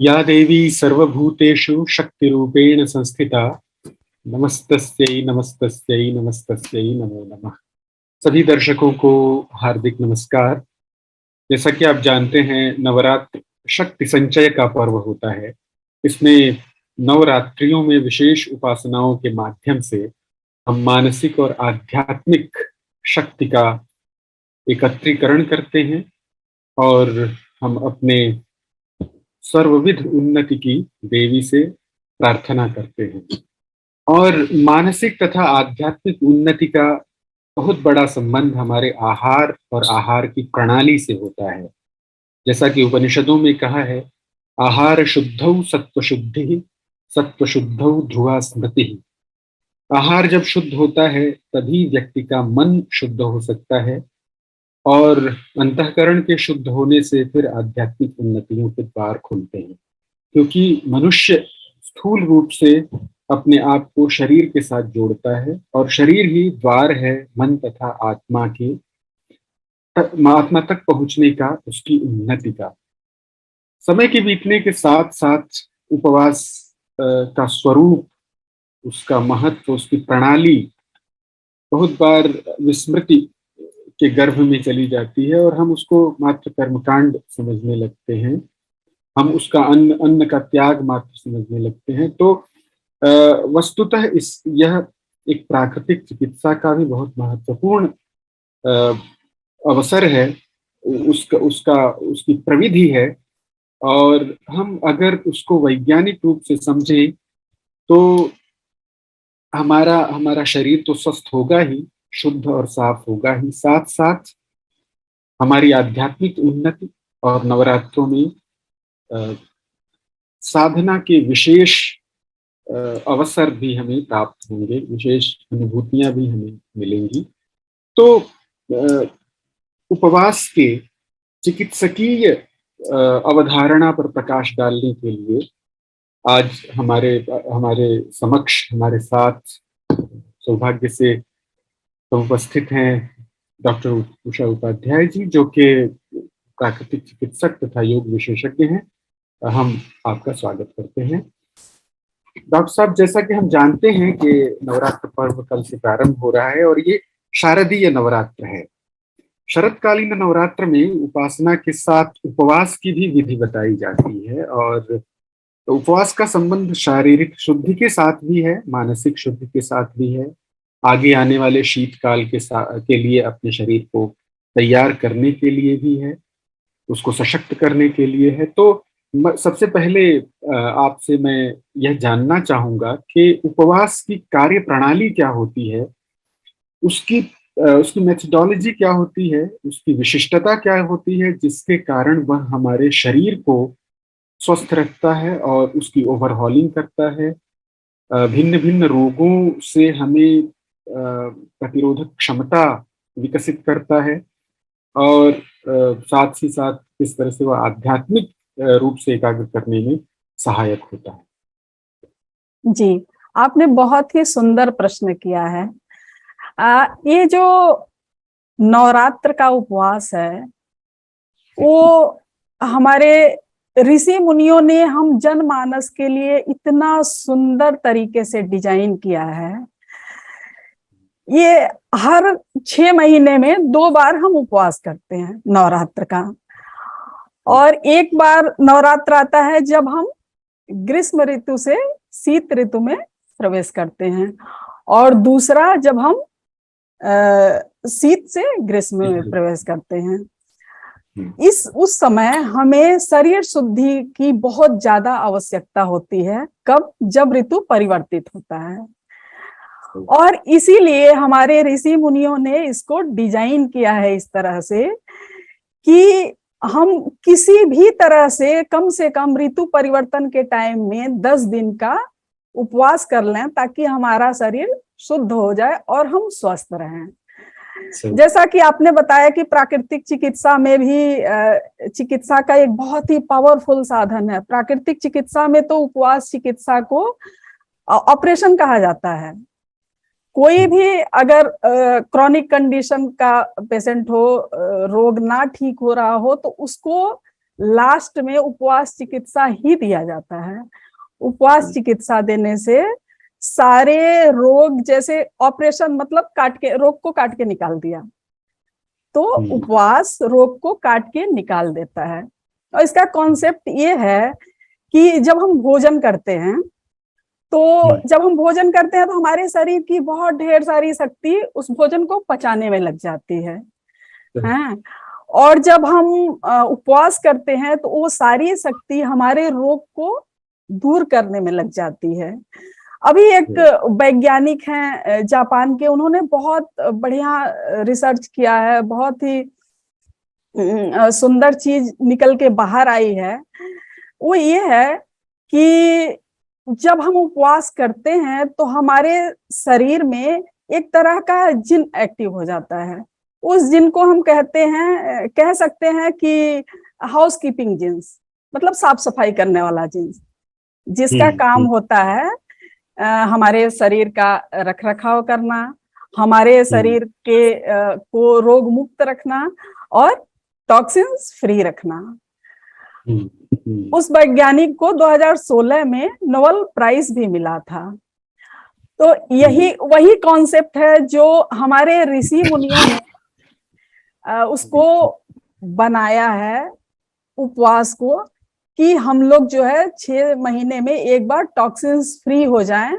या देवी सर्वभूतेषु शक्तिरूपेण संस्थिता नमस्तस्यै नमस्तस्यै नमस्तस्यै नमो नमः। सभी दर्शकों को हार्दिक नमस्कार। जैसा कि आप जानते हैं, नवरात्र शक्ति संचय का पर्व होता है। इसमें नवरात्रियों में विशेष उपासनाओं के माध्यम से हम मानसिक और आध्यात्मिक शक्ति का एकत्रीकरण करते हैं और हम अपने सर्वविध उन्नति की देवी से प्रार्थना करते हैं। और मानसिक तथा आध्यात्मिक उन्नति का बहुत बड़ा संबंध हमारे आहार और आहार की प्रणाली से होता है। जैसा कि उपनिषदों में कहा है, आहार शुद्धौ सत्वशुद्धि सत्वशुद्धौ ध्रुवा स्मृति। आहार जब शुद्ध होता है तभी व्यक्ति का मन शुद्ध हो सकता है और अंतःकरण के शुद्ध होने से फिर आध्यात्मिक उन्नतियों के द्वार खुलते हैं। क्योंकि मनुष्य स्थूल रूप से अपने आप को शरीर के साथ जोड़ता है और शरीर ही द्वार है मन तथा आत्मा के आत्मा तक पहुंचने का, उसकी उन्नति का। समय के बीतने के साथ साथ उपवास का स्वरूप, उसका महत्व, उसकी प्रणाली बहुत बार विस्मृति के गर्भ में चली जाती है और हम उसको मात्र कर्मकांड समझने लगते हैं। हम उसका अन्न का त्याग मात्र समझने लगते हैं। तो वस्तुतः यह एक प्राकृतिक चिकित्सा का भी बहुत महत्वपूर्ण अवसर है, उसकी प्रविधि है। और हम अगर उसको वैज्ञानिक रूप से समझें तो हमारा शरीर तो स्वस्थ होगा ही, शुद्ध और साफ होगा ही, साथ साथ हमारी आध्यात्मिक उन्नति और नवरात्रों में साधना के विशेष अवसर भी हमें प्राप्त होंगे, विशेष अनुभूतियां भी हमें मिलेंगी। तो उपवास के चिकित्सकीय अवधारणा पर प्रकाश डालने के लिए आज हमारे समक्ष, हमारे साथ सौभाग्य से उपस्थित हैं डॉक्टर उषा उपाध्याय जी, जो कि प्राकृतिक चिकित्सक तथा योग विशेषज्ञ हैं। हम आपका स्वागत करते हैं डॉक्टर साहब। जैसा कि हम जानते हैं कि नवरात्र पर्व कल से प्रारंभ हो रहा है और ये शारदीय नवरात्र है। शरतकालीन नवरात्र में उपासना के साथ उपवास की भी विधि बताई जाती है और उपवास का संबंध शारीरिक शुद्धि के साथ भी है, मानसिक शुद्धि के साथ भी है, आगे आने वाले शीतकाल के लिए अपने शरीर को तैयार करने के लिए भी है, उसको सशक्त करने के लिए है। तो सबसे पहले आपसे मैं यह जानना चाहूंगा कि उपवास की कार्य प्रणाली क्या होती है, उसकी मेथोडोलॉजी क्या होती है, उसकी विशिष्टता क्या होती है, जिसके कारण वह हमारे शरीर को स्वस्थ रखता है और उसकी ओवरहॉलिंग करता है, भिन्न भिन्न रोगों से हमें प्रतिरोधक क्षमता विकसित करता है और साथ ही साथ किस तरह से वह आध्यात्मिक रूप से एकाग्र करने में सहायक होता है। जी, आपने बहुत ही सुंदर प्रश्न किया है। ये जो नवरात्र का उपवास है वो हमारे ऋषि मुनियों ने हम जनमानस के लिए इतना सुंदर तरीके से डिजाइन किया है। ये हर 6 महीने में 2 बार हम उपवास करते हैं नवरात्र का, और एक बार नवरात्र आता है जब हम ग्रीष्म ऋतु से शीत ऋतु में प्रवेश करते हैं, और दूसरा जब हम शीत से ग्रीष्म में प्रवेश करते हैं। उस समय हमें शरीर शुद्धि की बहुत ज्यादा आवश्यकता होती है। कब? जब ऋतु परिवर्तित होता है। और इसीलिए हमारे ऋषि मुनियों ने इसको डिजाइन किया है इस तरह से कि हम किसी भी तरह से कम ऋतु परिवर्तन के टाइम में 10 दिन का उपवास कर लें ताकि हमारा शरीर शुद्ध हो जाए और हम स्वस्थ रहें। जैसा कि आपने बताया कि प्राकृतिक चिकित्सा में भी चिकित्सा का एक बहुत ही पावरफुल साधन है। प्राकृतिक चिकित्सा में तो उपवास चिकित्सा को ऑपरेशन कहा जाता है। कोई भी अगर क्रोनिक कंडीशन का पेशेंट हो, रोग ना ठीक हो रहा हो, तो उसको लास्ट में उपवास चिकित्सा ही दिया जाता है। उपवास चिकित्सा देने से सारे रोग, जैसे ऑपरेशन मतलब काट के रोग को काट के निकाल दिया, तो उपवास रोग को काट के निकाल देता है। और इसका कॉन्सेप्ट ये है कि जब हम भोजन करते हैं, तो जब हम भोजन करते हैं तो हमारे शरीर की बहुत ढेर सारी शक्ति उस भोजन को पचाने में लग जाती है। हैं? और जब हम उपवास करते हैं तो वो सारी शक्ति हमारे रोग को दूर करने में लग जाती है। अभी एक वैज्ञानिक हैं जापान के, उन्होंने बहुत बढ़िया रिसर्च किया है, बहुत ही सुंदर चीज निकल के बाहर आई है। वो ये है कि जब हम उपवास करते हैं तो हमारे शरीर में एक तरह का जिन एक्टिव हो जाता है। उस जिन को हम कह सकते हैं कि हाउस कीपिंग जिन्स, मतलब साफ सफाई करने वाला जिन्स, जिसका काम होता है हमारे शरीर का रख रखाव करना, हमारे शरीर के को रोग मुक्त रखना और टॉक्सिन्स फ्री रखना। उस वैज्ञानिक को 2016 में नोबेल प्राइज भी मिला था। तो यही वही कॉन्सेप्ट है जो हमारे ऋषि मुनियों ने उसको बनाया है, उपवास को, कि हम लोग जो है 6 महीने में एक बार टॉक्सिन्स फ्री हो जाएं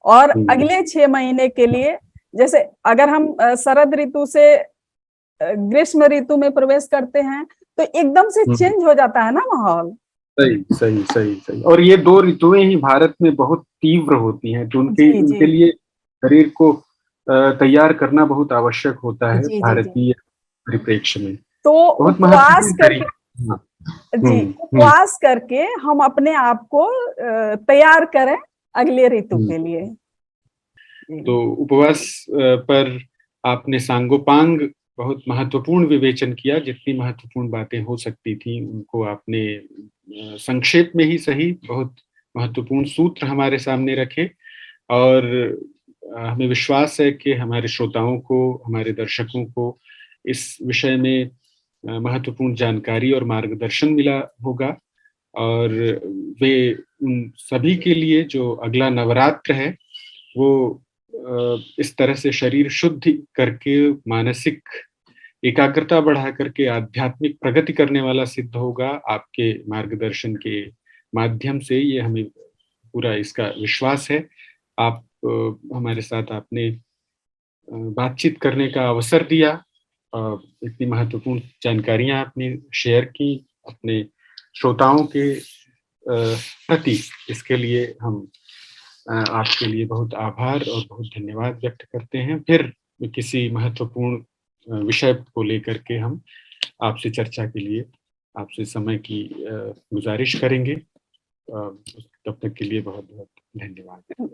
और अगले 6 महीने के लिए, जैसे अगर हम शरद ऋतु से ग्रीष्म ऋतु में प्रवेश करते हैं तो एकदम से चेंज हो जाता है ना माहौल। सही सही सही सही। और ये 2 ऋतुएं ही भारत में बहुत तीव्र होती हैं, तो उनके लिए शरीर को तैयार करना बहुत आवश्यक होता है भारतीय परिप्रेक्ष्य में। तो उपवास करके उपवास करके हम अपने आप को तैयार करें अगले ऋतु के लिए। तो उपवास पर आपने सांगोपांग बहुत महत्वपूर्ण विवेचन किया। जितनी महत्वपूर्ण बातें हो सकती थी उनको आपने संक्षेप में ही सही बहुत महत्वपूर्ण सूत्र हमारे सामने रखे, और हमें विश्वास है कि हमारे श्रोताओं को, हमारे दर्शकों को इस विषय में महत्वपूर्ण जानकारी और मार्गदर्शन मिला होगा, और वे उन सभी के लिए जो अगला नवरात्र है वो इस तरह से शरीर शुद्धि करके, मानसिक एकाग्रता बढ़ा करके आध्यात्मिक प्रगति करने वाला सिद्ध होगा आपके मार्गदर्शन के माध्यम से। ये हमें पूरा इसका विश्वास है। आप हमारे साथ आपने बातचीत करने का अवसर दिया, इतनी महत्वपूर्ण जानकारियां आपने शेयर की अपने श्रोताओं के प्रति, इसके लिए हम आपके लिए बहुत आभार और बहुत धन्यवाद व्यक्त करते हैं। फिर किसी महत्वपूर्ण विषय को लेकर के हम आपसे चर्चा के लिए आपसे समय की गुजारिश करेंगे। तब तक के लिए बहुत बहुत धन्यवाद।